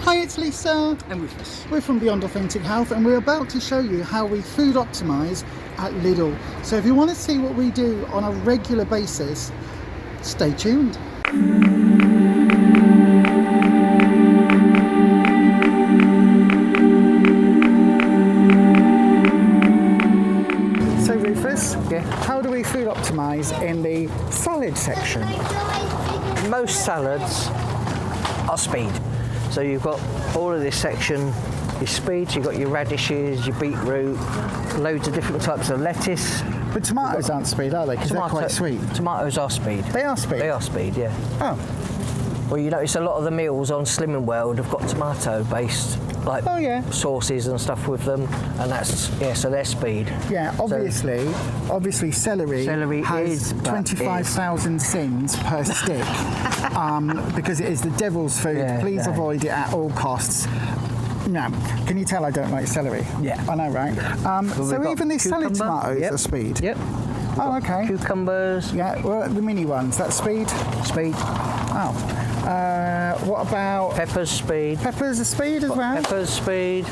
Hi, it's Lisa. And Rufus. We're from Beyond Authentic Health and we're about to show you how we food optimise at Lidl. So if you want to see what we do on a regular basis, stay tuned. So Rufus, how do we food optimise in the salad section? Most salads are speed. So you've got all of this section is speed. So you've got your radishes, your beetroot, loads of different types of lettuce. But tomatoes aren't speed, are they? Because they're quite sweet. Tomatoes are speed. They are speed? They are speed, yeah. Oh. Well, you notice a lot of the meals on Slimming World have got tomato-based sauces and stuff with them, and that's so they're speed. Yeah, obviously celery has 25,000 sins per stick because it is the devil's food. Yeah, Please avoid it at all costs. Now, can you tell I don't like celery? Yeah. I know, right? So even these salad tomatoes are speed? Yep. Oh, okay. Cucumbers. Yeah, well, the mini ones, that's speed? Speed. Oh. What about... Peppers, speed. Peppers are speed as well? Peppers, speed.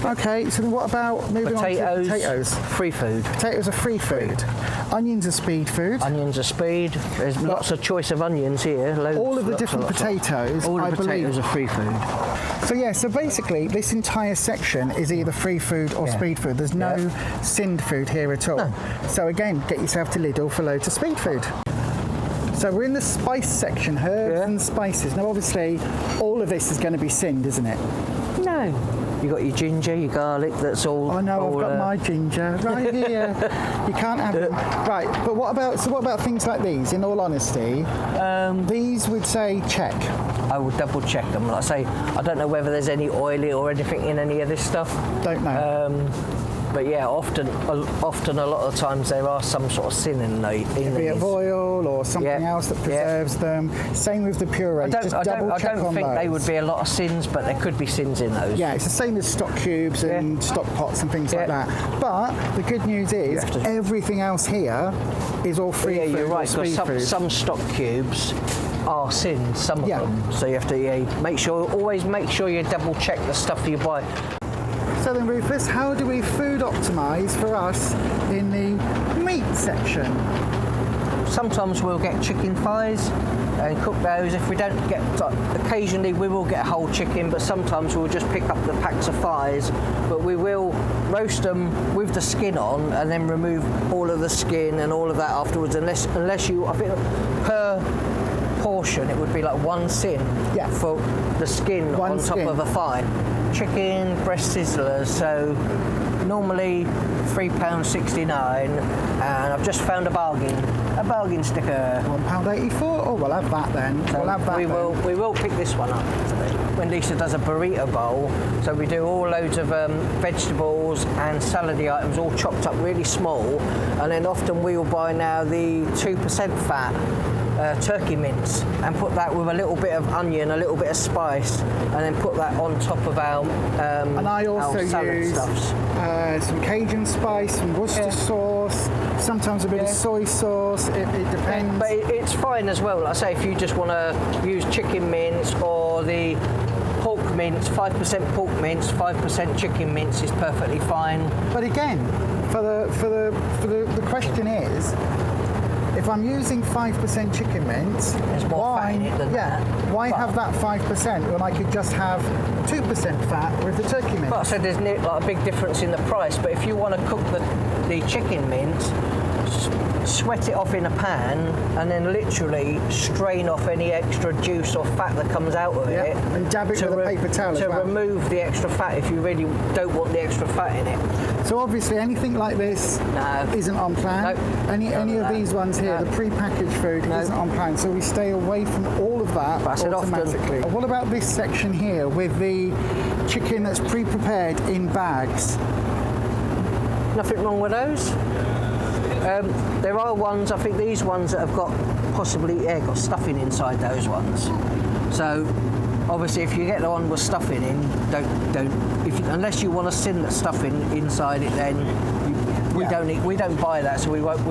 Okay, so then what about moving on to potatoes? Free food. Potatoes are free food. Onions are speed food. Onions are speed. There's lots of choice of onions here. All of the different potatoes, all the potatoes are free food. So yeah, so basically this entire section is either free food or speed food. There's no Syned food here at all. No. So again, get yourself to Lidl for loads of speed food. So we're in the spice section, herbs and spices. Now obviously all of this is going to be Syned, isn't it? No. You got your ginger, your garlic, that's all. I know, I've got my ginger right here. You can't have them. Right, but what about things like these, in all honesty? These would say check. I would double check them. Like I say, I don't know whether there's any oily or anything in any of this stuff. Don't know. But yeah, often a lot of times there are some sort of sin in these. A bit of oil or something else that preserves them. Same with the purees. I don't think they would be a lot of sins, but there could be sins in those. Yeah, it's the same as stock cubes and stock pots and things like that. But the good news is everything else here is all free food. Yeah, you're right. Because some stock cubes are sins, some of them. So you have to always make sure you double check the stuff that you buy. So then, Rufus, how do we food optimise for us in the meat section? Sometimes we'll get chicken thighs and cook those. If we don't get, occasionally we will get whole chicken, but sometimes we'll just pick up the packs of thighs. But we will roast them with the skin on and then remove all of the skin and all of that afterwards. Unless you, I think per portion it would be like one sin for the skin on top of a thigh. Chicken breast sizzlers, so normally £3.69, and I've just found a bargain sticker. £1.84. Oh, we'll have that then. So we'll have that. We will pick this one up when Lisa does a burrito bowl. So we do all loads of vegetables and salady items, all chopped up really small, and then often we will buy now the 2% fat. Turkey mince, and put that with a little bit of onion, a little bit of spice, and then put that on top of our and I also use some Cajun spice, some Worcester sauce, sometimes a bit of soy sauce. It depends. But it's fine as well. Like I say, if you just want to use chicken mince or the pork mince, 5% pork mince, 5% chicken mince is perfectly fine. But again, for the question is, if I'm using 5% chicken mince, there's more fat in it than that. Why have that 5% when I could just have 2% fat with the turkey mince? Well, I said there's like a big difference in the price, but if you want to cook the chicken mince, sweat it off in a pan and then literally strain off any extra juice or fat that comes out of it. And dab it with a paper towel to remove the extra fat if you really don't want the extra fat in it. So obviously anything like this isn't on plan. Any of these ones here, the pre-packaged food isn't on plan, so we stay away from all of that automatically. What about this section here with the chicken that's pre-prepared in bags? Nothing wrong with those. There are ones, I think these ones that have got possibly got stuffing inside those ones. So obviously if you get the one with stuffing in, unless you want to sin that stuffing inside it, then We don't buy that, so we won't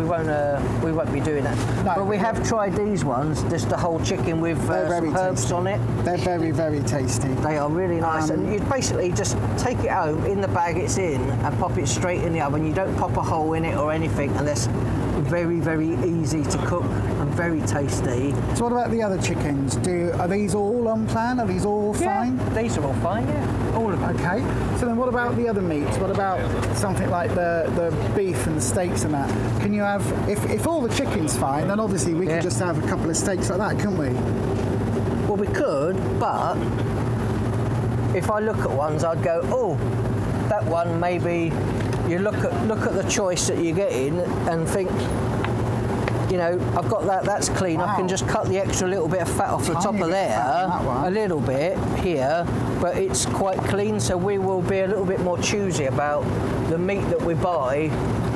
be doing that. No, but we have tried these ones, just the whole chicken with some herbs tasty. on it. They're very, very tasty. They are really nice, and you basically just take it home in the bag it's in and pop it straight in the oven. You don't pop a hole in it or anything, and that's very, very easy to cook and very tasty. So what about the other chickens? Are these all on plan? Are these all fine? These are all fine, yeah. All of them. Okay. So then what about the other meats? What about something like the beef and the steaks and that? Can you have, if all the chicken's fine, then obviously we could just have a couple of steaks like that, couldn't we? Well, we could, but if I look at ones, I'd go, oh, that one maybe. You look at the choice that you're getting and think, you know, I've got that. That's clean. Wow. I can just cut the extra little bit of fat off the top of there, a little bit here, but it's quite clean. So we will be a little bit more choosy about the meat that we buy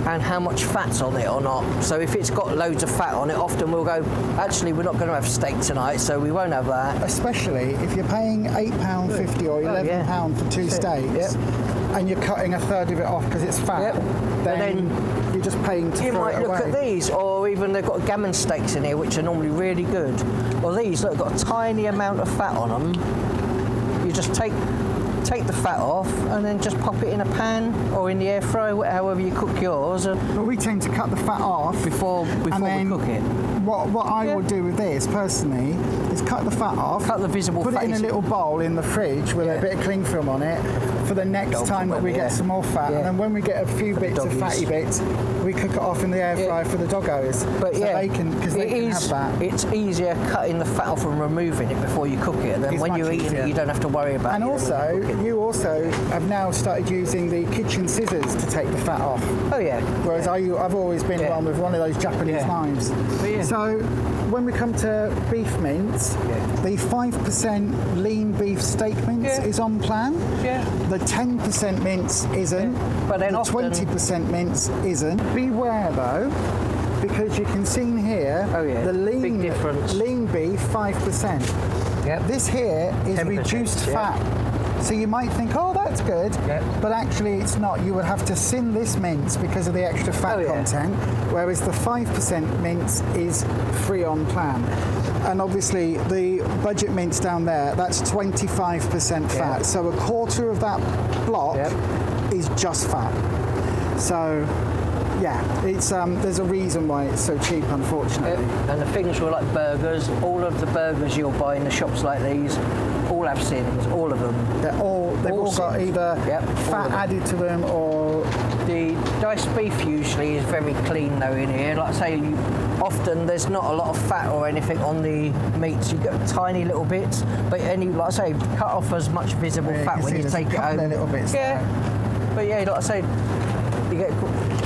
and how much fat's on it or not. So if it's got loads of fat on it, often we'll go, actually, we're not going to have steak tonight, so we won't have that. Especially if you're paying £8.50 or £11 for 2 steaks, and you're cutting a third of it off because it's fat, then you're just paying to throw it away. You might look at these, or even they've got gammon steaks in here, which are normally really good. Or these, look, got a tiny amount of fat on them. You just take the fat off and then just pop it in a pan or in the air fryer, however you cook yours. But we tend to cut the fat off before we cook it. What I would do with this personally is cut the fat off, cut the visible put fat, it in a little bowl in the fridge with a bit of cling film on it for the next time that we get some more fat, and then when we get a few bits of fatty bits, we cook it off in the air fryer for the doggos. But so they can have that. It's easier cutting the fat off and removing it before you cook it, and then when you're eating it, you don't have to worry about it. And also, you also have now started using the kitchen scissors to take the fat off. Oh yeah. Whereas I've always been one with one of those Japanese knives. So when we come to beef mince, the 5% lean beef steak mince is on plan. Yeah. The 10% mince isn't. But then the 20% mince isn't. Beware though, because you can see in here the lean beef 5%. Yep. This here is reduced fat. So you might think, oh, that's good, but actually it's not. You would have to sin this mince because of the extra fat content, whereas the 5% mince is free on plan. And obviously the budget mince down there, that's 25% fat. So a quarter of that block is just fat. So it's there's a reason why it's so cheap, unfortunately. And the things were like burgers. All of the burgers you'll buy in the shops like these, all have Syns, all of them. They've all got either fat added to them or... The diced beef usually is very clean though in here. Like I say, often there's not a lot of fat or anything on the meats. You get tiny little bits, but like I say, cut off as much visible fat when you take it home. Little bits but like I say, you get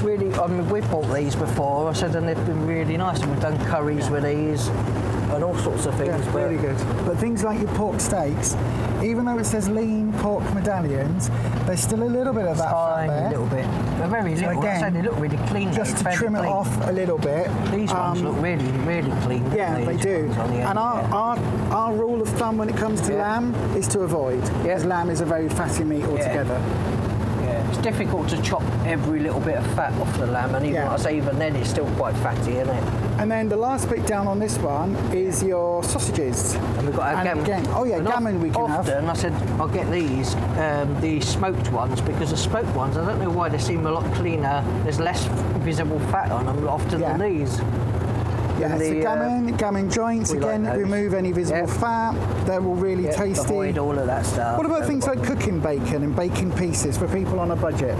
really, I mean, we've bought these before, I said, and they've been really nice, and we've done curries with these and all sorts of things. Yeah, really good. But things like your pork steaks, even though it says lean pork medallions, there's still a little bit of that fat there. A little bit. They're very little. Again, they look really clean. Just to trim it off a little bit. These ones look really, really clean. Yeah, they do. And our rule of thumb when it comes to lamb is to avoid, because lamb is a very fatty meat altogether. It's difficult to chop every little bit of fat off the lamb, and even then it's still quite fatty, isn't it? And then the last bit down on this one is your sausages. And we've got our gammon. Gammon we can have. Often I said I'll get these, the smoked ones, because the smoked ones, I don't know why they seem a lot cleaner. There's less visible fat on them often than these. Yeah, so gammon joints, again, remove any visible fat. They're all really tasty. Avoid all of that stuff. What about things like cooking bacon and bacon pieces for people on a budget?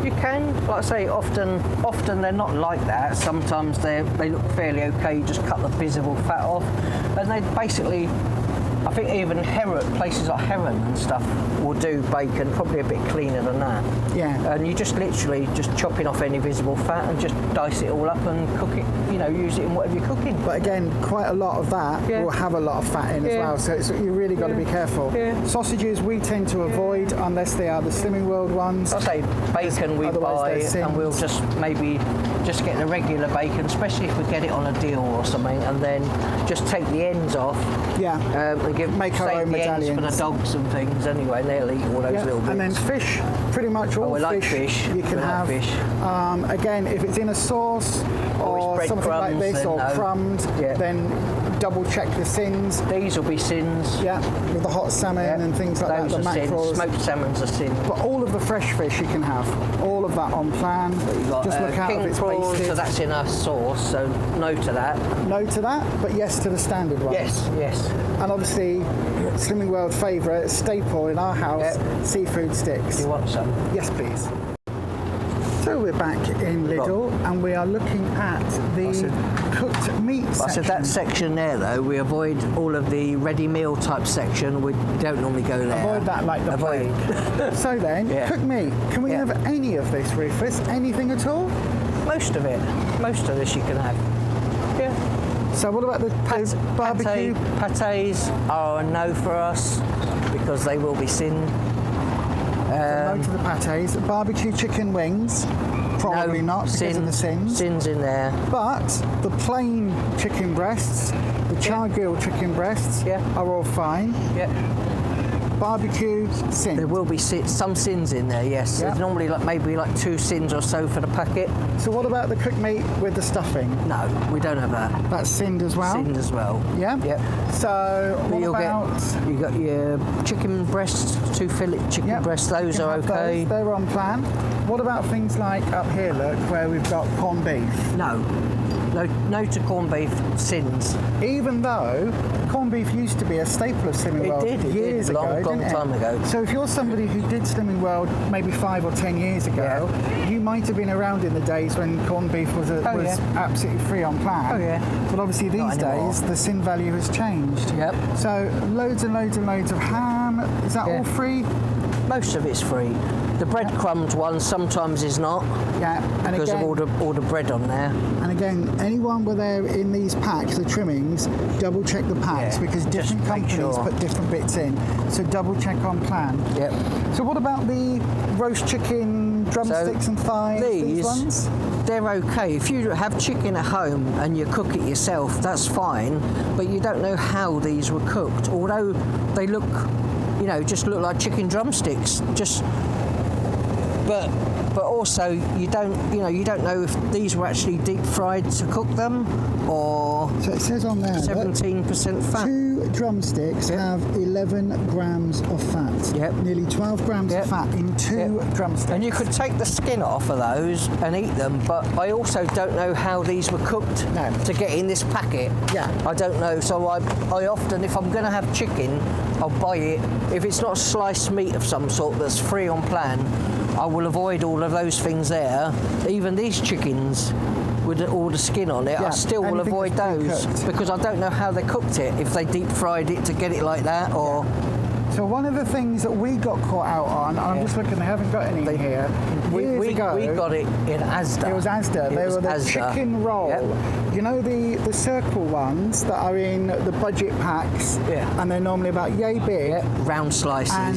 You can, like I say, often they're not like that. Sometimes they look fairly okay. You just cut the visible fat off, and they basically, I think even places like Heron and stuff will do bacon probably a bit cleaner than that. Yeah. And you just literally just chopping off any visible fat and just dice it all up and cook it, use it in whatever you're cooking. But again, quite a lot of that will have a lot of fat in as well, so you really got to be careful. Yeah. Sausages we tend to avoid unless they are the Slimming World ones. I'll say bacon we buy, and we'll just maybe just get the regular bacon, especially if we get it on a deal or something, and then just take the ends off. Yeah. And make our own medallions for the dogs and things anyway, and they'll eat all those little bits. And then fish, pretty much all fish you can have. Fish. Again, if it's in a sauce or something like this, or crumbed, then double check the Syns. These will be Syns. Yeah, with the hot salmon and things like those that. The mackerels. Smoked salmon's a Syn. But all of the fresh fish you can have. All of that on plan. Just look out if it's basted. So that's in our sauce, so no to that. No to that, but yes to the standard one. Yes. And obviously, Slimming World favourite, staple in our house, seafood sticks. Do you want some? Yes, please. So we're back in Lidl and we are looking at the cooked meat section. I said that section there though, we avoid all of the ready meal type section. We don't normally go there. Avoid that like the plague. So then, cooked meat. Can we have any of this, Rufus? Anything at all? Most of it. Most of this you can have. Yeah. So what about the barbecue? Pâtés are a no for us because they will be Syn. No to the pâtés. Barbecue chicken wings, probably not because of the Syns. Syns in there. But the plain chicken breasts, the char grill chicken breasts are all fine. Yeah. Barbecue Syns. There will be some Syns in there, yes. There's normally maybe 2 Syns or so for the packet. So what about the cooked meat with the stuffing? No, we don't have that. That's Synned as well? Synned as well. Yeah? Yeah. So what about... You got your chicken breasts, 2 fillet chicken breasts, those are okay. They're on plan. What about things like up here, look, where we've got corned beef? No to corned beef Syns. Even though corned beef used to be a staple of Slimming World years ago, long time ago. So if you're somebody who did Slimming World maybe 5 or 10 years ago, you might have been around in the days when corned beef was absolutely free on plan. Oh yeah. But obviously these days the Syn value has changed. Yep. So loads and loads and loads of ham. Is that all free? Most of it's free. The breadcrumbed one sometimes is not. Yeah, and because again, of all the bread on there. And again, anyone where they're in these packs, the trimmings, double check the packs because different companies put different bits in. So double check on plan. Yep. So what about the roast chicken, drumsticks and thighs? These ones? They're okay. If you have chicken at home and you cook it yourself, that's fine. But you don't know how these were cooked. Although they look, just look like chicken drumsticks. But also you don't know if these were actually deep fried to cook them or. So it says on there 17% fat. 2 drumsticks have 11 grams of fat. Yep. Nearly 12 grams of fat in 2 drumsticks. And you could take the skin off of those and eat them, but I also don't know how these were cooked to get in this packet. Yeah. I don't know. So I often, if I'm going to have chicken, I'll buy it. If it's not sliced meat of some sort that's free on plan, I will avoid all of those things there. Even these chickens with all the skin on it, I still will avoid those because I don't know how they cooked it, if they deep fried it to get it like that or... So one of the things that we got caught out on, I'm just looking, they haven't got any here. We got it in Asda. It was Asda. They were the chicken roll. Yep. You know the circle ones that are in the budget packs, and they're normally about yay big, round slices. And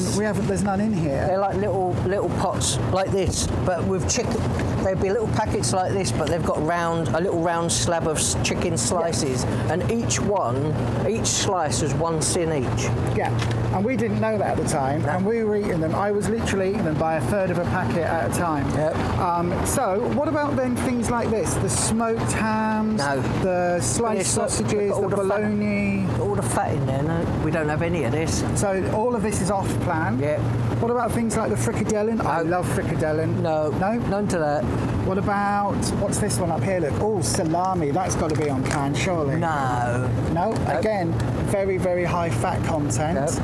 there's none in here. They're like little pots like this, but with chicken. They'd be little packets like this, but they've got a little round slab of chicken slices, and each slice was 1 Syn each. Yeah, and we didn't know that at the time, and we were eating them. I was literally eating them by 1/3 of a packet at a time. Yep. So what about then things like this? The smoked hams, the sliced sausages, the bologna. All the fat in there, no, we don't have any of this. So all of this is off plan. Yeah. What about things like the fricadellen? I love fricadellen. No, none to that. What about, what's this one up here? Look, oh, salami. That's got to be on plan, surely. No. No? Again, very, very high fat content.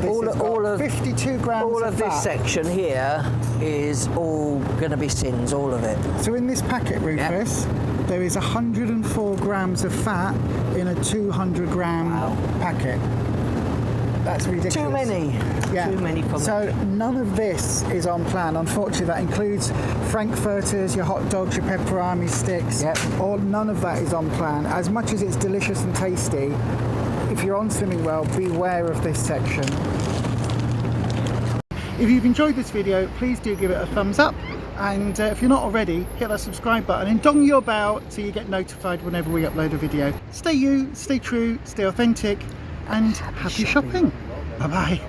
All of 52 grams all of fat. This section here is all going to be Syns, all of it. So in this packet, Rufus, there is 104 grams of fat in a 200 gram packet. That's ridiculous. Too many. Yeah. Too many for me. So none of this is on plan. Unfortunately, that includes frankfurters, your hot dogs, your pepperoni sticks. None of that is on plan. As much as it's delicious and tasty, if you're on Slimming World, beware of this section. If you've enjoyed this video, please do give it a thumbs up. And if you're not already, hit that subscribe button and dong your bell so you get notified whenever we upload a video. Stay you, stay true, stay authentic. and happy shopping. Bye bye.